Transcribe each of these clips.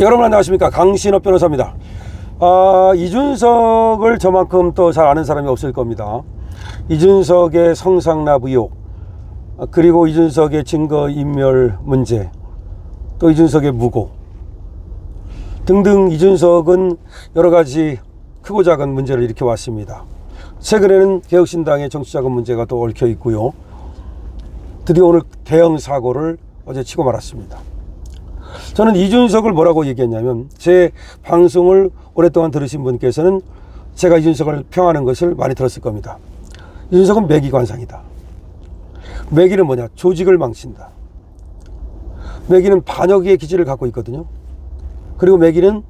여러분 안녕하십니까, 강신업 변호사입니다. 이준석을 저만큼 또 잘 아는 사람이 없을 겁니다. 이준석의 성상납 의혹, 그리고 이준석의 증거인멸 문제, 또 이준석의 무고 등등, 이준석은 여러가지 크고 작은 문제를 일으켜왔습니다. 최근에는 개혁신당의 정치자금 문제가 또 얽혀 있고요. 드디어 오늘 대형 사고를 어제 치고 말았습니다. 저는 이준석을 뭐라고 얘기했냐면, 제 방송을 오랫동안 들으신 분께서는 제가 이준석을 평하는 것을 많이 들었을 겁니다. 이준석은 매기관상이다. 매기는 뭐냐? 조직을 망친다. 매기는 반역의 기질을 갖고 있거든요. 그리고 매기는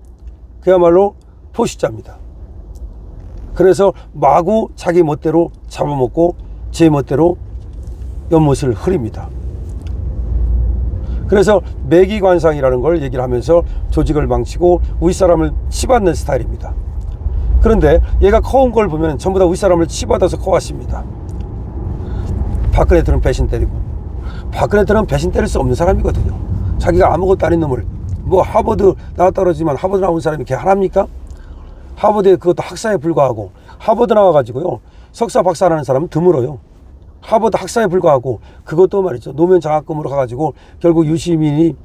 그야말로 포식자입니다. 그래서 마구 자기 멋대로 잡아먹고 제 멋대로 연못을 흐립니다. 그래서 매기관상이라는 걸 얘기를 하면서 조직을 망치고 윗사람을 치받는 스타일입니다. 그런데 얘가 커온 걸 보면 전부 다 윗사람을 치받아서 커왔습니다. 박근혜들은 배신 때리고, 박근혜들은 배신 때릴 수 없는 사람이거든요. 자기가 아무것도 아닌 놈을, 뭐 하버드 나왔다 그러지만 하버드 나온 사람이 걔 하나입니까? 하버드에 그것도 학사에 불과하고, 하버드 나와가지고요 석사 박사라는 사람은 드물어요. 하버드 학사에 불과하고, 그것도 말이죠, 노면 장학금으로 가가지고 결국 유승민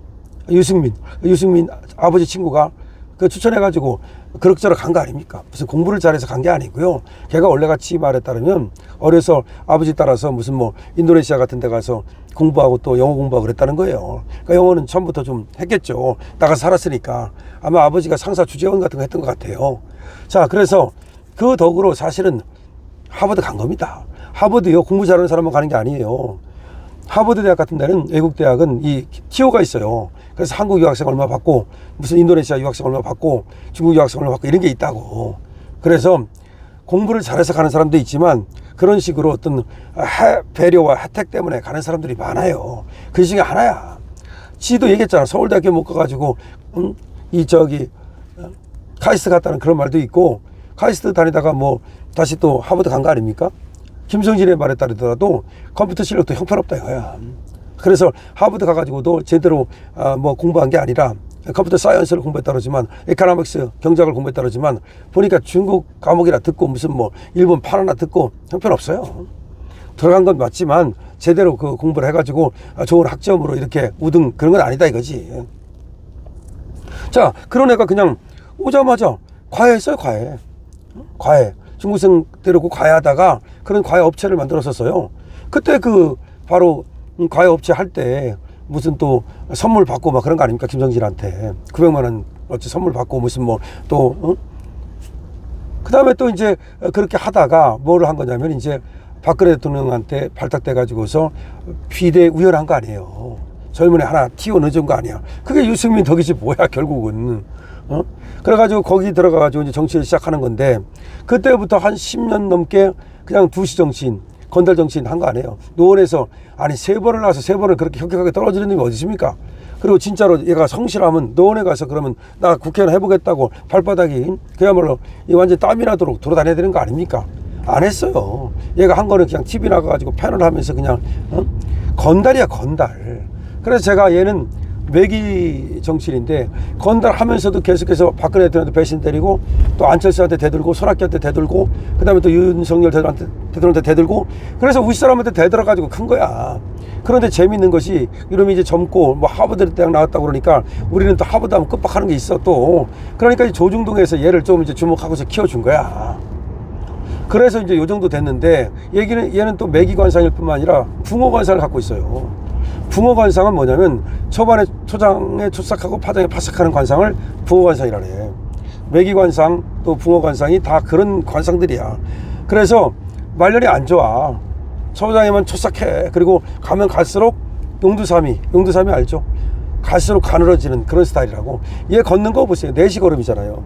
아버지 친구가 그 추천해가지고 그럭저럭 간 거 아닙니까? 무슨 공부를 잘해서 간 게 아니고요. 걔가 원래같이 말에 따르면 어려서 아버지 따라서 무슨 뭐 인도네시아 같은 데 가서 공부하고 또 영어 공부하고 그랬다는 거예요. 그러니까 영어는 처음부터 좀 했겠죠. 나가서 살았으니까. 아마 아버지가 상사 주재원 같은 거 했던 것 같아요. 자, 그래서 그 덕으로 사실은 하버드 간 겁니다. 하버드요, 공부 잘하는 사람만 가는 게 아니에요. 하버드 대학 같은 데는, 외국 대학은 이 티오가 있어요. 그래서 한국 유학생 얼마 받고, 무슨 인도네시아 유학생 얼마 받고, 중국 유학생 얼마 받고, 이런 게 있다고. 그래서 공부를 잘해서 가는 사람도 있지만, 그런 식으로 어떤 배려와 혜택 때문에 가는 사람들이 많아요. 그 중에 하나야. 지도 얘기했잖아. 서울대학교 못 가가지고 카이스트 갔다는 그런 말도 있고, 카이스트 다니다가 뭐 다시 또 하버드 간 거 아닙니까? 김성진의 말에 따르더라도 컴퓨터 실력도 형편없다 이거야. 그래서 하버드 가가지고도 제대로 뭐 공부한 게 아니라 컴퓨터 사이언스를 공부했다 그러지만, 에코노믹스 경제학을 공부했다 그러지만, 보니까 중국 과목이나 듣고 무슨 뭐 일본 판 하나 듣고 형편없어요. 들어간 건 맞지만 제대로 그 공부를 해가지고 좋은 학점으로 이렇게 우등 그런 건 아니다 이거지. 자, 그런 애가 그냥 오자마자 과외했어요. 과외. 중국생 데리고 과외하다가 그런 과외 업체를 만들었었어요. 그때 그 바로 과외 업체 할 때 무슨 또 선물 받고 막 그런 거 아닙니까? 김성진한테 900만 원 어찌 선물 받고 무슨 뭐 또 그 다음에 또 이제 그렇게 하다가 뭐를 한 거냐면, 이제 박근혜 대통령한테 발탁돼 가지고서 비대 우연한 거 아니에요. 젊은 애 하나 튀어 넣어준 거 아니야. 그게 유승민 덕이지 뭐야 결국은. 그래가지고 거기 들어가가지고 이제 정치를 시작하는 건데, 그때부터 한 10년 넘게 그냥 두시 정치인, 건달 정치인 한 거 아니에요. 노원에서 아니 3번을 나와서 3번을 그렇게 혁혁하게 떨어지는 놈이 어디 있습니까? 그리고 진짜로 얘가 성실하면 노원에 가서 그러면 나 국회의원 해보겠다고 발바닥이 그야말로 완전 땀이 나도록 돌아다녀야 되는 거 아닙니까? 안 했어요. 얘가 한 거는 그냥 TV 나가가지고 패널 하면서 그냥 건달이야 건달. 그래서 제가 얘는 매기 정치인인데, 건달하면서도 계속해서 박근혜 대통령한테 배신 때리고, 또 안철수한테 대들고, 손학규한테 대들고, 그 다음에 또 윤석열 대통령한테 대들고, 그래서 윗사람한테 대들어가지고 큰 거야. 그런데 재밌는 것이, 이러면 이제 젊고 뭐 하버드 대학 나왔다고 그러니까 우리는 또 하버드 하면 끝박하는 게 있어 또. 그러니까 조중동에서 얘를 좀 이제 주목하고서 키워준 거야. 그래서 이제 요 정도 됐는데, 얘는 또 매기관상일 뿐만 아니라 붕어관상을 갖고 있어요. 붕어관상은 뭐냐면, 초장에 초싹하고 파장에 파삭하는 관상을 붕어관상이라네. 매기관상 또 붕어관상이 다 그런 관상들이야. 그래서 말년이 안 좋아. 초장에만 초싹해. 그리고 가면 갈수록 용두삼이 알죠? 갈수록 가늘어지는 그런 스타일이라고. 얘 걷는 거 보세요. 4시 걸음이잖아요.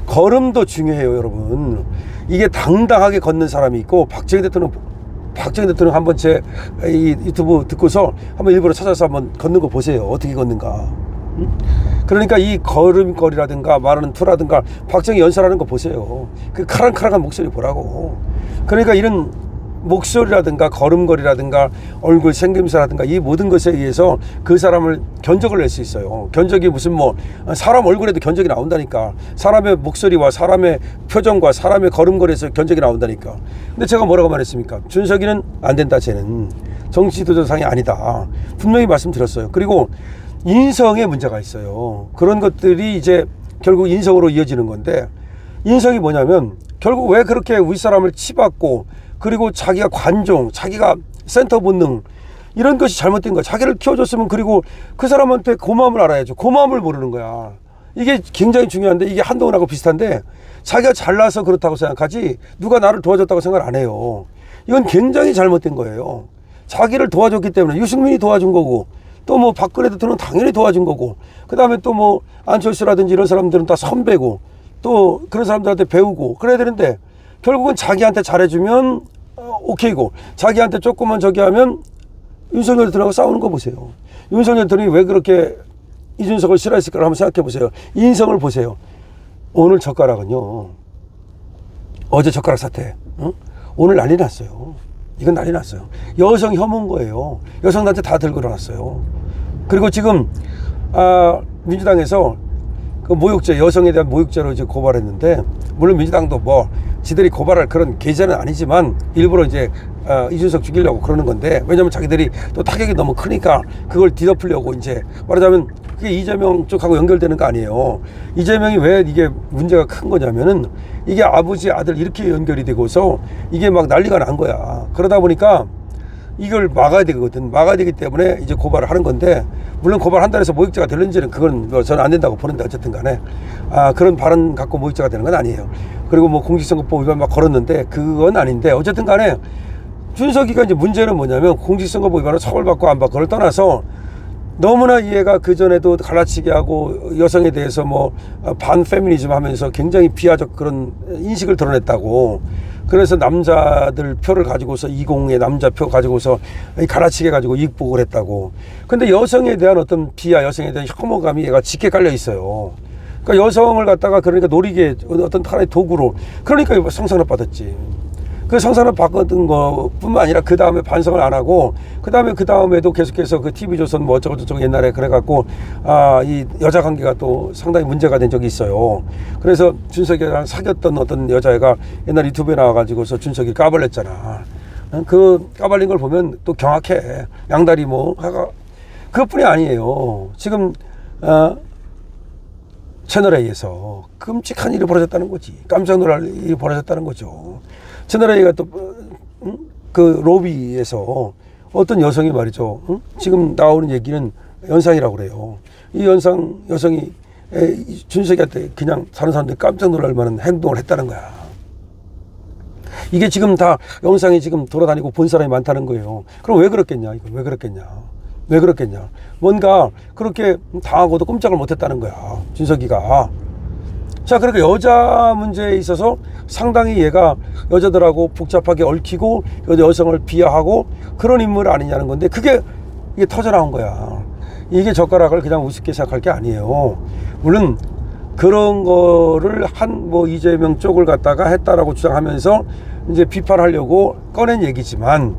걸음도 중요해요, 여러분. 이게 당당하게 걷는 사람이 있고, 박정희 대통령 한번 제 이 유튜브 듣고서 한번 일부러 찾아서 한번 걷는 거 보세요. 어떻게 걷는가. 그러니까 이 걸음걸이라든가 말하는 투라든가 박정희 연설하는 거 보세요. 그 카랑카랑한 목소리 보라고. 그러니까 이런 목소리라든가 걸음걸이라든가 얼굴 생김새라든가 이 모든 것에 의해서 그 사람을 견적을 낼 수 있어요. 견적이 무슨 뭐 사람 얼굴에도 견적이 나온다니까. 사람의 목소리와 사람의 표정과 사람의 걸음걸이에서 견적이 나온다니까. 근데 제가 뭐라고 말했습니까? 준석이는 안 된다. 쟤는 정치도전상이 아니다. 분명히 말씀드렸어요. 그리고 인성에 문제가 있어요. 그런 것들이 이제 결국 인성으로 이어지는 건데, 인성이 뭐냐면 결국 왜 그렇게 윗사람을 치받고 그리고 자기가 관종, 자기가 센터 본능 이런 것이 잘못된 거야. 자기를 키워줬으면 그리고 그 사람한테 고마움을 알아야죠. 고마움을 모르는 거야. 이게 굉장히 중요한데, 이게 한동훈하고 비슷한데 자기가 잘나서 그렇다고 생각하지 누가 나를 도와줬다고 생각 안 해요. 이건 굉장히 잘못된 거예요. 자기를 도와줬기 때문에 유승민이 도와준 거고, 또 뭐 박근혜 대통령은 당연히 도와준 거고, 그 다음에 또 뭐 안철수라든지 이런 사람들은 다 선배고, 또 그런 사람들한테 배우고 그래야 되는데, 결국은 자기한테 잘해주면 오케이고, 자기한테 조금만 저기 하면 윤석열 대통령하고 싸우는 거 보세요. 윤석열 대통령이 왜 그렇게 이준석을 싫어했을까를 한번 생각해 보세요. 인성을 보세요. 오늘 젓가락은요, 어제 젓가락 사태, 오늘 난리 났어요. 이건 난리 났어요. 여성 혐오인 거예요. 여성한테 다 들고 일어났어요. 그리고 지금 민주당에서 그 모욕죄, 여성에 대한 모욕죄로 이제 고발했는데, 물론 민주당도 뭐 지들이 고발할 그런 계좌는 아니지만 일부러 이제 이준석 죽이려고 그러는 건데, 왜냐면 자기들이 또 타격이 너무 크니까 그걸 뒤덮으려고, 이제 말하자면 그게 이재명 쪽하고 연결되는 거 아니에요. 이재명이 왜 이게 문제가 큰 거냐면은, 이게 아버지 아들 이렇게 연결이 되고서 이게 막 난리가 난 거야. 그러다 보니까 이걸 막아야 되거든. 막아야 되기 때문에 이제 고발을 하는 건데, 물론 고발한다 해서 모욕죄가 되는지는 그건 뭐 저는 안 된다고 보는데, 어쨌든 간에 그런 발언 갖고 모욕죄가 되는 건 아니에요. 그리고 뭐 공직선거법 위반 막 걸었는데 그건 아닌데, 어쨌든 간에 준석이가 이제 문제는 뭐냐면, 공직선거법 위반을 처벌받고 안 받고 그걸 떠나서 너무나 이해가 그전에도 갈라치기 하고 여성에 대해서 뭐 반페미니즘 하면서 굉장히 비하적 그런 인식을 드러냈다고. 그래서 남자들 표를 가지고서 20의 남자 표 가지고서 갈라치기 가지고 이익보고를 했다고. 근데 여성에 대한 어떤 비하, 여성에 대한 혐오감이 얘가 짙게 깔려 있어요. 그러니까 여성을 갖다가 그러니까 노리게 어떤 하나의 도구로, 그러니까 성산업 받았지. 그 성산업 받은 것뿐만 아니라 그 다음에 반성을 안 하고, 그 다음에도 계속해서 그 TV조선 뭐 어쩌고저쩌고 옛날에 그래갖고 이 여자 관계가 또 상당히 문제가 된 적이 있어요. 그래서 준석이랑 사귀었던 어떤 여자애가 옛날 유튜브에 나와가지고서 준석이 까발렸잖아. 그 까발린 걸 보면 또 경악해. 양다리 뭐 하가. 그것뿐이 아니에요. 지금 채널A에서 끔찍한 일이 벌어졌다는 거지. 깜짝 놀랄 일이 벌어졌다는 거죠. 채널A가 또 그 로비에서 어떤 여성이 말이죠, 지금 나오는 얘기는 연상이라고 그래요. 이 연상 여성이 준석이한테 그냥 다른 사람들이 깜짝 놀랄 만한 행동을 했다는 거야. 이게 지금 다 영상이 지금 돌아다니고 본 사람이 많다는 거예요. 그럼 왜 그렇겠냐? 이거 왜 그렇겠냐? 왜 그렇겠냐? 뭔가 그렇게 당하고도 꼼짝을 못했다는 거야, 준석이가. 자, 그러니까 여자 문제에 있어서 상당히 얘가 여자들하고 복잡하게 얽히고 여성을 비하하고 그런 인물 아니냐는 건데, 이게 터져나온 거야. 이게 젓가락을 그냥 우습게 생각할 게 아니에요. 물론 그런 거를 뭐 이재명 쪽을 갖다가 했다라고 주장하면서 이제 비판하려고 꺼낸 얘기지만,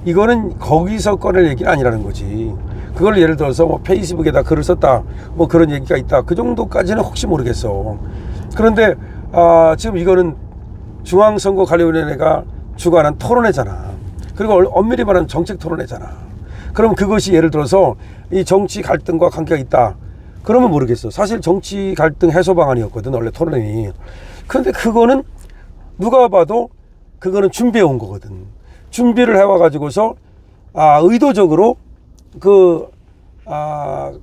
이거는 거기서 꺼낼 얘기는 아니라는 거지. 그걸 예를 들어서 뭐 페이스북에다 글을 썼다, 뭐 그런 얘기가 있다, 그 정도까지는 혹시 모르겠어. 그런데 지금 이거는 중앙선거관리위원회가 주관한 토론회잖아. 그리고 엄밀히 말하면 정책 토론회잖아. 그럼 그것이 예를 들어서 이 정치 갈등과 관계가 있다, 그러면 모르겠어. 사실 정치 갈등 해소 방안이었거든, 원래 토론회니. 그런데 그거는 누가 봐도 그거는 준비해 온 거거든. 준비를 해와 가지고서 의도적으로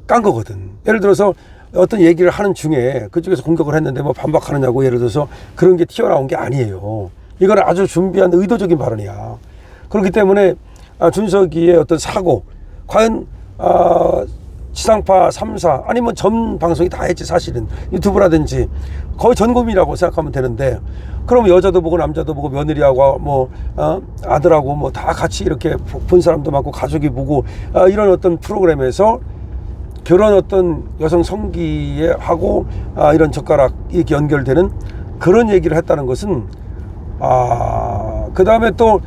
깐 거거든. 예를 들어서 어떤 얘기를 하는 중에 그쪽에서 공격을 했는데 뭐 반박하느냐고, 예를 들어서 그런 게 튀어나온 게 아니에요. 이건 아주 준비한 의도적인 발언이야. 그렇기 때문에 준석이의 어떤 사고, 과연 지상파 3사 아니면 전 방송이 다 했지. 사실은 유튜브라든지 거의 전 국민이라고 생각하면 되는데, 그럼 여자도 보고 남자도 보고 며느리하고 뭐 아들하고 뭐 다 같이 이렇게 본 사람도 많고 가족이 보고 이런 어떤 프로그램에서 그런 어떤 여성 성기에 하고 이런 젓가락 이렇게 연결되는 그런 얘기를 했다는 것은, 그 다음에 또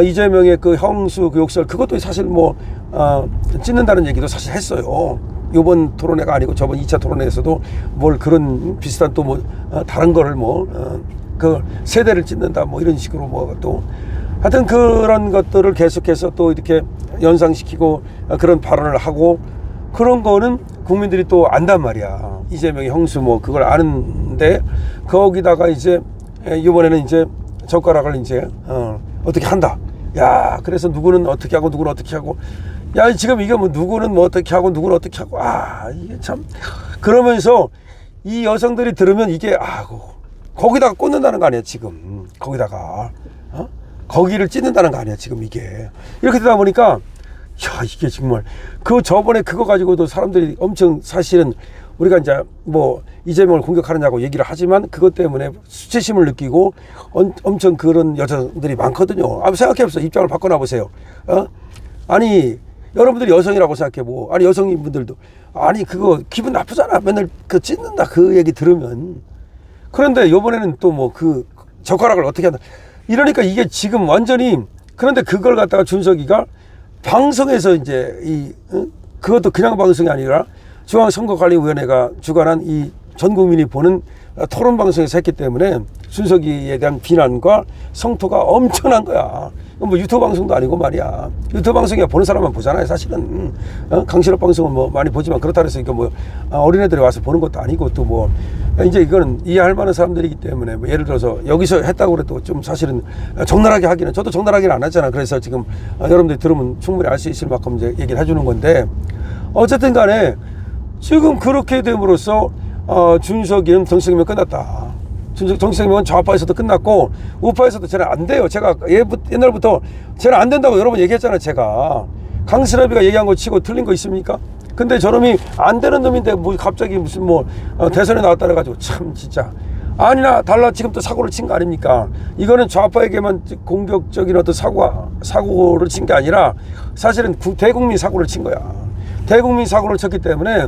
이재명의 그 형수 그 욕설 그것도 사실 뭐 찢는다는 얘기도 사실 했어요. 요번 토론회가 아니고 저번 2차 토론회에서도 뭘 그런 비슷한 또 뭐 다른 거를 뭐 그 세대를 찢는다 뭐 이런 식으로 뭐 또 하여튼 그런 것들을 계속해서 또 이렇게 연상시키고 그런 발언을 하고 그런 거는 국민들이 또 안단 말이야. 이재명의 형수 뭐 그걸 아는데 거기다가 이제 이번에는 이제 젓가락을 이제 어떻게 한다. 야, 그래서 누구는 어떻게 하고 누구는 어떻게 하고 야, 지금 이게 뭐 누구는 뭐 어떻게 하고 누구는 어떻게 하고 이게 참 그러면서 이 여성들이 들으면 이게 거기다가 꽂는다는 거 아니야 지금. 거기다가 거기를 찢는다는 거 아니야 지금 이게. 이렇게 되다 보니까 야, 이게 정말 그 저번에 그거 가지고도 사람들이 엄청 사실은 우리가 이제 뭐 이재명을 공격하느냐고 얘기를 하지만 그것 때문에 수치심을 느끼고 엄청 그런 여성들이 많거든요. 생각해보세요. 입장을 바꿔놔 보세요. 아니 여러분들이 여성이라고 생각해보고 아니 여성분들도 아니 그거 기분 나쁘잖아. 맨날 그 찢는다 그 얘기 들으면. 그런데 이번에는 또 뭐 그 젓가락을 어떻게 한다. 이러니까 이게 지금 완전히 그런데 그걸 갖다가 준석이가 방송에서 이제 그것도 그냥 방송이 아니라 중앙선거관리위원회가 주관한 이 전 국민이 보는 토론 방송에서 했기 때문에 준석이에 대한 비난과 성토가 엄청난 거야. 뭐 유튜브 방송도 아니고 말이야. 유튜브 방송이야 보는 사람만 보잖아요. 사실은 강신업 방송은 뭐 많이 보지만 그렇다 해서 이거 뭐 어린애들이 와서 보는 것도 아니고 또 뭐 이제 이거는 이해할 만한 사람들이기 때문에 뭐 예를 들어서 여기서 했다고 그래도 좀 사실은 적나라하게 하기는 저도 적나라하게는 안 하잖아. 그래서 지금 여러분들이 들으면 충분히 알 수 있을 만큼 이제 얘기를 해주는 건데 어쨌든 간에 지금 그렇게 됨으로써 준석이는 정치생명 끝났다. 정치생명은 좌파에서도 끝났고 우파에서도 쟤는 안 돼요. 제가 옛날부터 쟤는 안 된다고 여러 번 얘기했잖아요. 제가 강신업이가 얘기한 거 치고 틀린 거 있습니까? 근데 저놈이 안 되는 놈인데 뭐 갑자기 무슨 뭐 대선에 나왔다 그래가지고 참 진짜 아니나 달라 지금 또 사고를 친 거 아닙니까? 이거는 좌파에게만 공격적인 어떤 사고를 친 게 아니라 사실은 대국민 사고를 친 거야. 대국민 사고를 쳤기 때문에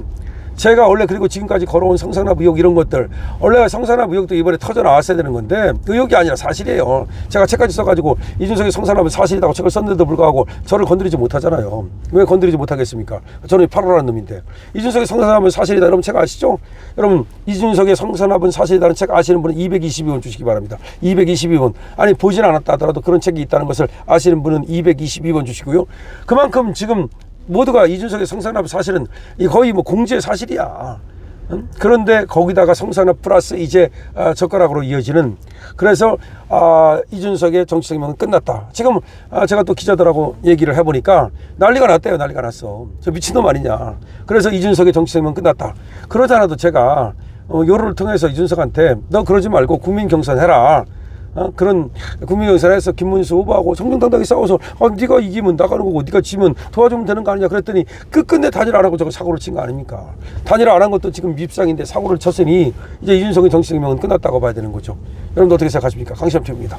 제가 원래 그리고 지금까지 걸어온 성상납 의혹 이런 것들 원래 성상납 의혹도 이번에 터져 나왔어야 되는 건데 의혹이 아니라 사실이에요. 제가 책까지 써가지고 이준석의 성상납은 사실이라고 책을 썼는데도 불구하고 저를 건드리지 못하잖아요. 왜 건드리지 못하겠습니까? 저는 8호라는 놈인데 이준석의 성상납은 사실이다. 여러분 책 아시죠? 여러분 이준석의 성상납은 사실이다는 책 아시는 분은 222원 주시기 바랍니다. 222원. 아니 보진 않았다 하더라도 그런 책이 있다는 것을 아시는 분은 222원 주시고요. 그만큼 지금 모두가 이준석의 성상납 사실은 거의 뭐 공지의 사실이야. 그런데 거기다가 성상납 플러스 이제 젓가락으로 이어지는 그래서 이준석의 정치생명은 끝났다. 지금 제가 또 기자들하고 얘기를 해보니까 난리가 났대요. 난리가 났어. 저 미친놈 아니냐. 그래서 이준석의 정치생명은 끝났다. 그러지 않아도 제가 여론을 통해서 이준석한테 너 그러지 말고 국민 경선 해라. 그런 국민경선에서 김문수 후보하고 정정당당히 싸워서 네가 이기면 나가는 거고 네가 지면 도와주면 되는 거 아니냐 그랬더니 끝끝내 단일 안 하고 저거 사고를 친 거 아닙니까? 단일 안 한 것도 지금 밉상인데 사고를 쳤으니 이제 이준석의 정치생명은 끝났다고 봐야 되는 거죠. 여러분도 어떻게 생각하십니까? 강신업 TV입니다.